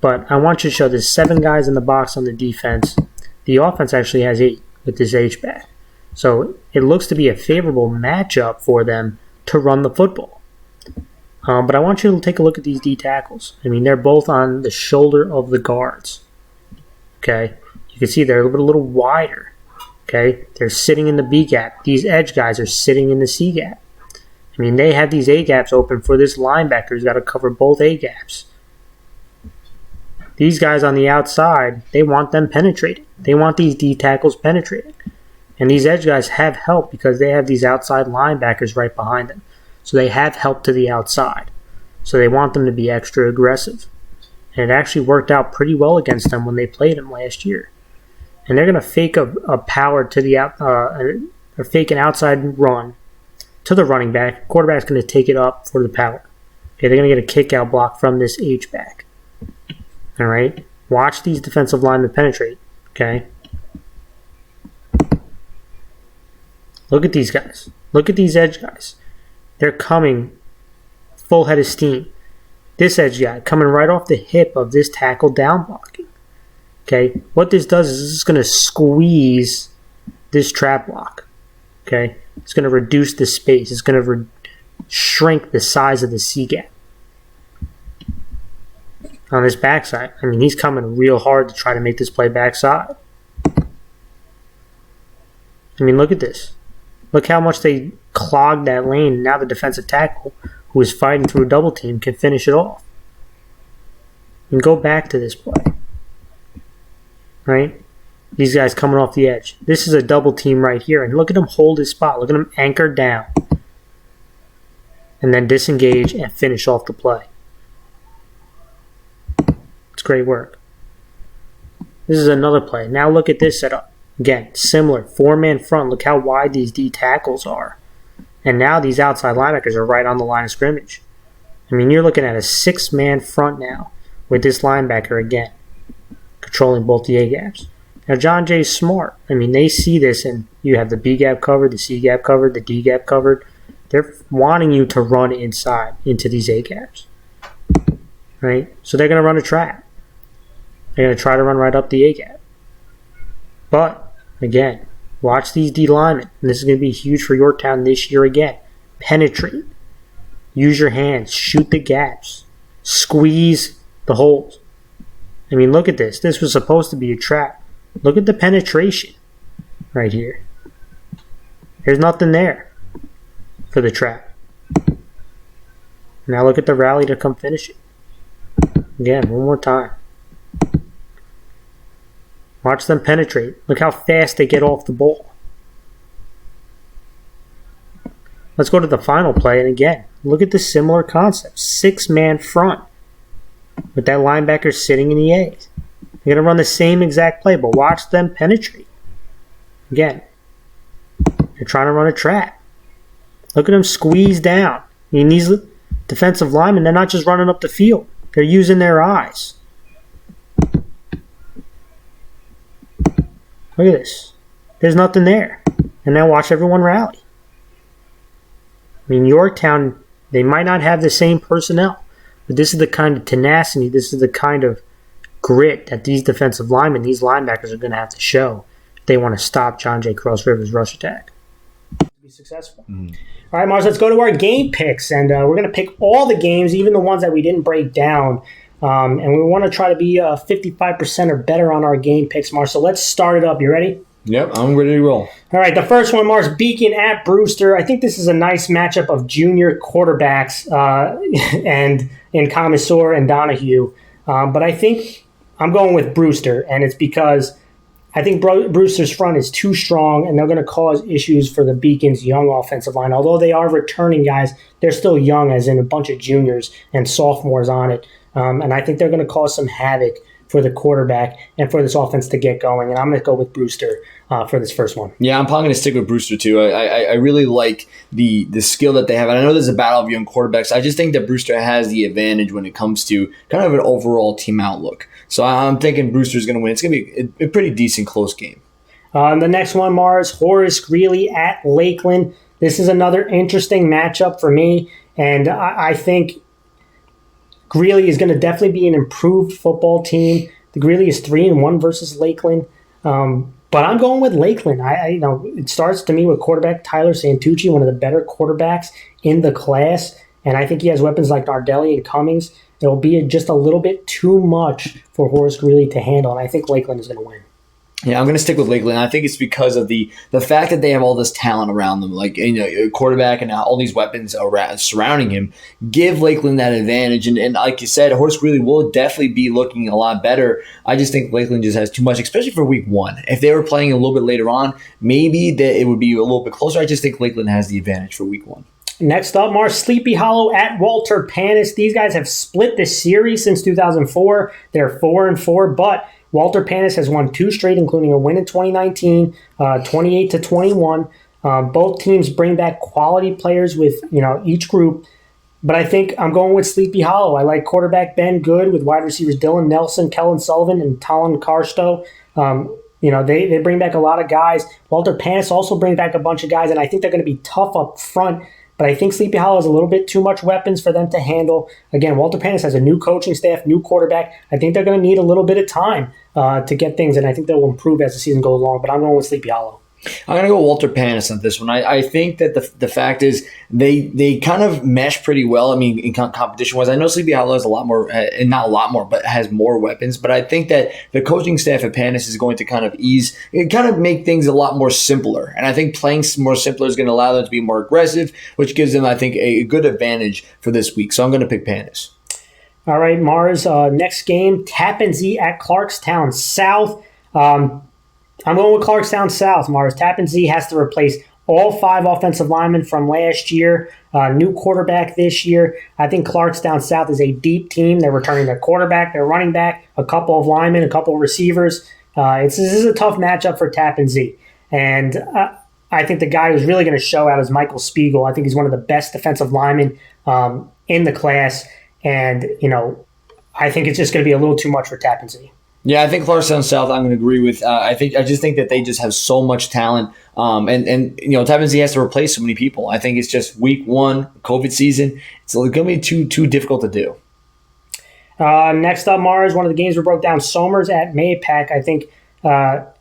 But I want you to show there's 7 guys in the box on the defense. The offense actually has 8 with this H-back. So it looks to be a favorable matchup for them to run the football. But I want you to take a look at these D tackles. I mean, they're both on the shoulder of the guards. Okay? You can see they're a little wider. Okay? They're sitting in the B gap. These edge guys are sitting in the C gap. I mean, they have these A gaps open for this linebacker who's got to cover both A gaps. These guys on the outside, they want them penetrating. They want these D tackles penetrating. And these edge guys have help because they have these outside linebackers right behind them. So they have help to the outside. So they want them to be extra aggressive. And it actually worked out pretty well against them when they played them last year. And they're going to fake a power to the or fake an outside run to the running back. Quarterback's going to take it up for the power. Okay, they're going to get a kick out block from this H-back. All right? Watch these defensive linemen penetrate. Okay? Look at these guys. Look at these edge guys. They're coming full head of steam. This edge guy coming right off the hip of this tackle down blocking. Okay? What this does is it's going to squeeze this trap block. Okay? It's going to reduce the space. It's going to shrink the size of the C gap. On this backside, I mean, he's coming real hard to try to make this play backside. I mean, look at this. Look how much they clogged that lane. Now the defensive tackle, who is fighting through a double team, can finish it off. And go back to this play. Right? These guys coming off the edge. This is a double team right here. And look at him hold his spot. Look at him anchor down. And then disengage and finish off the play. It's great work. This is another play. Now look at this setup. Again, similar. 4-man front. Look how wide these D tackles are. And now these outside linebackers are right on the line of scrimmage. I mean, you're looking at a 6-man front now with this linebacker again, controlling both the A gaps. Now, John Jay's smart. I mean, they see this, and you have the B gap covered, the C gap covered, the D gap covered. They're wanting you to run inside into these A gaps. Right? So they're going to run a trap. They're going to try to run right up the A gap. But again, watch these D linemen. And this is going to be huge for Yorktown this year again. Penetrate. Use your hands. Shoot the gaps. Squeeze the holes. I mean, look at this. This was supposed to be a trap. Look at the penetration right here. There's nothing there for the trap. Now look at the rally to come finish it. Again, one more time. Watch them penetrate. Look how fast they get off the ball. Let's go to the final play. And again, look at the similar concept. 6-man front with that linebacker sitting in the A. They're going to run the same exact play, but watch them penetrate. Again, they're trying to run a trap. Look at them squeeze down. I mean, these defensive linemen, they're not just running up the field. They're using their eyes. Look at this. There's nothing there. And now watch everyone rally. I mean, Yorktown, they might not have the same personnel, but this is the kind of tenacity, this is the kind of grit that these defensive linemen, these linebackers are going to have to show if they want to stop John Jay Cross River's rush attack. To be successful. All right, Mars, let's go to our game picks. And we're going to pick all the games, even the ones that we didn't break down. And we want to try to be 55% or better on our game picks, Mars. So let's start it up. You ready? Yep, I'm ready to roll. All right, the first one, Mars, Beacon at Brewster. I think this is a nice matchup of junior quarterbacks and in Commissar and Donahue. But I think I'm going with Brewster, and it's because I think Brewster's front is too strong, and they're going to cause issues for the Beacons' young offensive line. Although they are returning guys, they're still young, as in a bunch of juniors and sophomores on it. And I think they're going to cause some havoc for the quarterback and for this offense to get going. And I'm going to go with Brewster for this first one. Yeah, I'm probably going to stick with Brewster too. I really like the skill that they have. And I know there's a battle of young quarterbacks. I just think that Brewster has the advantage when it comes to kind of an overall team outlook. So I'm thinking Brewster's going to win. It's going to be a pretty decent close game. The next one, Mars, Horus, Greeley at Lakeland. This is another interesting matchup for me. And I think Greeley is going to definitely be an improved football team. The Greeley is 3-1 versus Lakeland. But I'm going with Lakeland. It starts to me with quarterback Tyler Santucci, one of the better quarterbacks in the class. And I think he has weapons like Nardelli and Cummings. It'll be just a little bit too much for Horace Greeley to handle, and I think Lakeland is going to win. Yeah, I'm going to stick with Lakeland. I think it's because of the fact that they have all this talent around them, like quarterback and all these weapons surrounding him, give Lakeland that advantage. And like you said, Horace Greeley will definitely be looking a lot better. I just think Lakeland just has too much, especially for week one. If they were playing a little bit later on, maybe it would be a little bit closer. I just think Lakeland has the advantage for week one. Next up, Mars, Sleepy Hollow at Walter Panis. These guys have split the series since 2004. They're 4-4, but Walter Panis has won 2 straight, including a win in 2019, 28-21. Both teams bring back quality players with each group, but I think I'm going with Sleepy Hollow. I like quarterback Ben Good with wide receivers Dylan Nelson, Kellen Sullivan, and Talon Karstow. They bring back a lot of guys. Walter Panis also brings back a bunch of guys, and I think they're going to be tough up front. But I think Sleepy Hollow has a little bit too much weapons for them to handle. Again, Walter Panis has a new coaching staff, new quarterback. I think they're going to need a little bit of time to get things, and I think they'll improve as the season goes along. But I'm going with Sleepy Hollow. I'm going to go Walter Panis on this one. I think that the fact is they kind of mesh pretty well. I mean, in competition-wise, I know Sleepy Hollow has a lot more, and not a lot more, but has more weapons. But I think that the coaching staff at Panis is going to kind of make things a lot more simpler. And I think playing more simpler is going to allow them to be more aggressive, which gives them, I think, a good advantage for this week. So I'm going to pick Panis. All right, Mars, next game, Tappan at Clarkstown South. I'm going with Clarkstown South, Mars. Tappan has to replace all 5 offensive linemen from last year. New quarterback this year. I think Clarkstown South is a deep team. They're returning their quarterback, their running back, a couple of linemen, a couple of receivers. This is a tough matchup for Tappan. And I think the guy who's really going to show out is Michael Spiegel. I think he's one of the best defensive linemen in the class. And, I think it's just going to be a little too much for Tappan. Yeah, I think Clarkstown South, I'm going to agree with. I just think that they just have so much talent. And Tappan has to replace so many people. I think it's just week one, COVID season. It's going to be too difficult to do. Next up, Mars, one of the games we broke down, Somers at Niacc. I think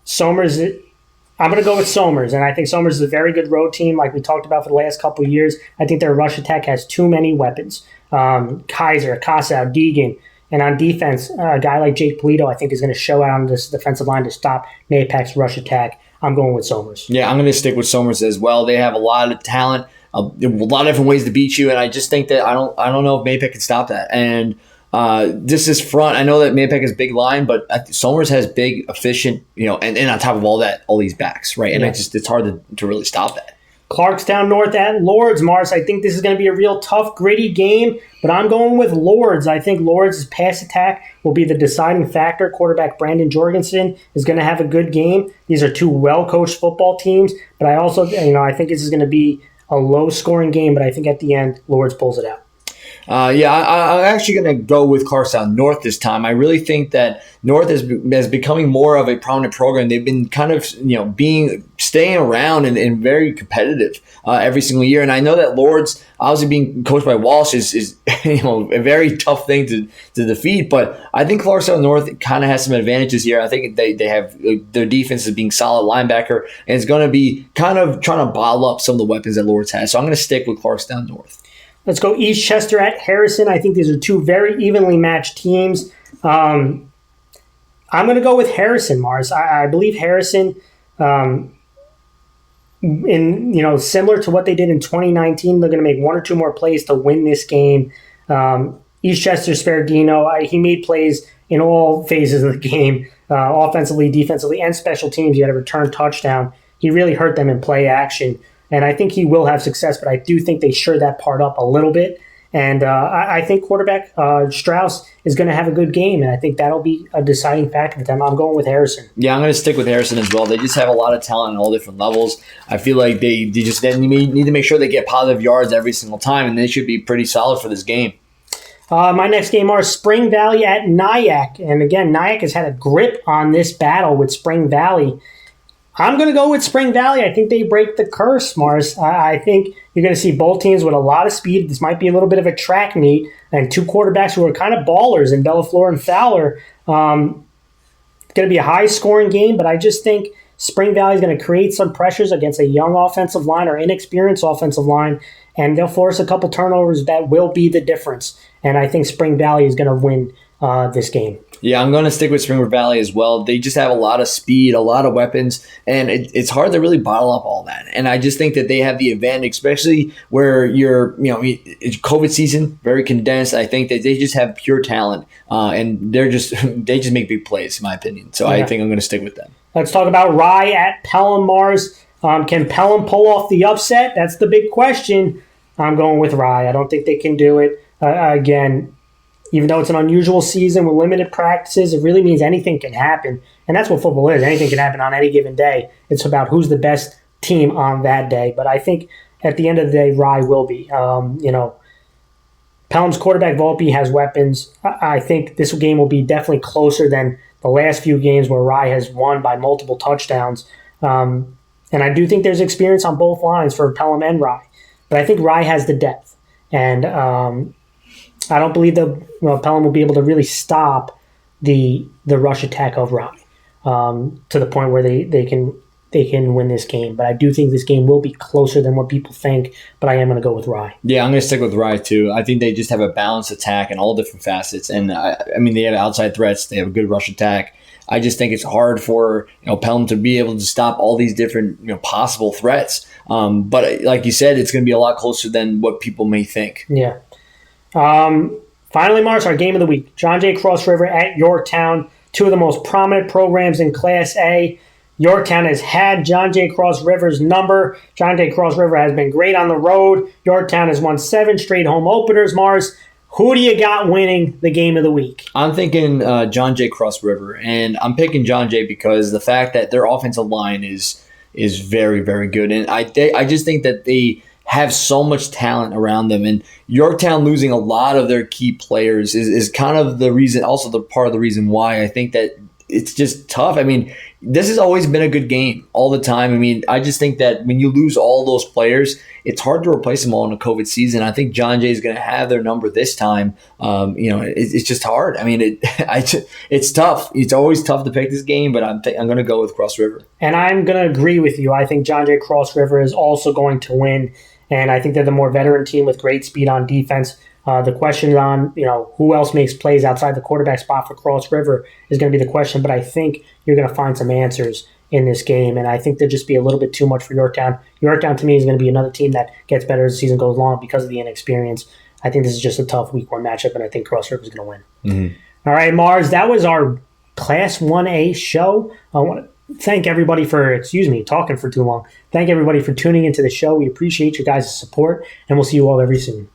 Somers, I'm going to go with Somers. And I think Somers is a very good road team like we talked about for the last couple of years. I think their rush attack has too many weapons. Kaiser, Kasau, Deegan. And on defense, a guy like Jake Polito, I think, is going to show out on this defensive line to stop Niacc's rush attack. I'm going with Somers. Yeah, I'm going to stick with Somers as well. They have a lot of talent, a lot of different ways to beat you, and I just think that I don't know if Niacc can stop that. And this is front. I know that Niacc is big line, but Somers has big, efficient, and on top of all that, all these backs, right? And it's hard to really stop that. Clarkstown North at Lords, Mars. I think this is going to be a real tough, gritty game, but I'm going with Lords. I think Lords' pass attack will be the deciding factor. Quarterback Brandon Jorgensen is going to have a good game. These are 2 well-coached football teams, but I also, I think this is going to be a low-scoring game, but I think at the end, Lords pulls it out. I'm actually going to go with Clarkstown North this time. I really think that North is becoming more of a prominent program. They've been kind of staying around and very competitive every single year. And I know that Lords, obviously being coached by Walsh, is a very tough thing to defeat. But I think Clarkstown North kind of has some advantages here. I think they have their defense is being solid linebacker, and it's going to be kind of trying to bottle up some of the weapons that Lords has. So I'm going to stick with Clarkstown North. Let's go East Chester at Harrison. I think these are 2 very evenly matched teams. I'm going to go with Harrison, Mars. I believe Harrison, similar to what they did in 2019, they're going to make 1 or 2 more plays to win this game. East Chester Sparagino, he made plays in all phases of the game. offensively, defensively, and special teams. He had a return touchdown. He really hurt them in play action. And I think he will have success, but I do think they sure that part up a little bit. And I think quarterback Strauss is going to have a good game, and I think that'll be a deciding factor for them. I'm going with Harrison. Yeah, I'm going to stick with Harrison as well. They just have a lot of talent on all different levels. I feel like they need to make sure they get positive yards every single time, and they should be pretty solid for this game. My next game are Spring Valley at Niacc. And again, Niacc has had a grip on this battle with Spring Valley. I'm going to go with Spring Valley. I think they break the curse, Mars. I think you're going to see both teams with a lot of speed. This might be a little bit of a track meet, and two quarterbacks who are kind of ballers in Bellafleur and Fowler. It's going to be a high-scoring game, but I just think Spring Valley is going to create some pressures against a young offensive line or inexperienced offensive line, and they'll force a couple turnovers that will be the difference. And I think Spring Valley is going to win this game. Yeah, I'm going to stick with Spring Valley as well. They just have a lot of speed, a lot of weapons, and it's hard to really bottle up all that. And I just think that they have the advantage, especially where it's COVID season, very condensed. I think that they just have pure talent, and they just make big plays, in my opinion. So I think I'm going to stick with them. Let's talk about Rye at Pelham, Mars. Can Pelham pull off the upset? That's the big question. I'm going with Rye. I don't think they can do it. Again, even though it's an unusual season with limited practices, it really means anything can happen. And that's what football is. Anything can happen on any given day. It's about who's the best team on that day. But I think at the end of the day, Rye will be. Pelham's quarterback Volpe has weapons. I think this game will be definitely closer than the last few games where Rye has won by multiple touchdowns. And I do think there's experience on both lines for Pelham and Rye. But I think Rye has the depth. And I don't believe Pelham will be able to really stop the rush attack of Rye to the point where they can win this game. But I do think this game will be closer than what people think, but I am going to go with Rye. Yeah, I'm going to stick with Rye too. I think they just have a balanced attack in all different facets. And I mean, they have outside threats. They have a good rush attack. I just think it's hard for Pelham to be able to stop all these different possible threats. But like you said, it's going to be a lot closer than what people may think. Yeah. Finally, Mars, our game of the week. John Jay Cross River at Yorktown, two of the most prominent programs in Class A. Yorktown has had John Jay Cross River's number. John Jay Cross River has been great on the road. Yorktown has won 7 straight home openers, Mars. Who do you got winning the game of the week? I'm thinking John Jay Cross River, and I'm picking John Jay because the fact that their offensive line is very, very good. And I just think that they have so much talent around them, and Yorktown losing a lot of their key players is kind of the reason, also the part of the reason why I think that it's just tough. I mean, this has always been a good game all the time. I mean, I just think that when you lose all those players, it's hard to replace them all in a COVID season. I think John Jay is going to have their number this time. It's just hard. I mean, it's tough. It's always tough to pick this game, but I'm going to go with Cross River. And I'm going to agree with you. I think John Jay Cross River is also going to win. And I think they're the more veteran team with great speed on defense. The question on who else makes plays outside the quarterback spot for Cross River is going to be the question. But I think you're going to find some answers in this game. And I think there'll just be a little bit too much for Yorktown. Yorktown, to me, is going to be another team that gets better as the season goes along because of the inexperience. I think this is just a tough week 1 matchup, and I think Cross River is going to win. Mm-hmm. All right, Mars, that was our Class 1A show. I want to thank everybody for, talking for too long. Thank everybody for tuning into the show. We appreciate your guys' support, and we'll see you all very soon.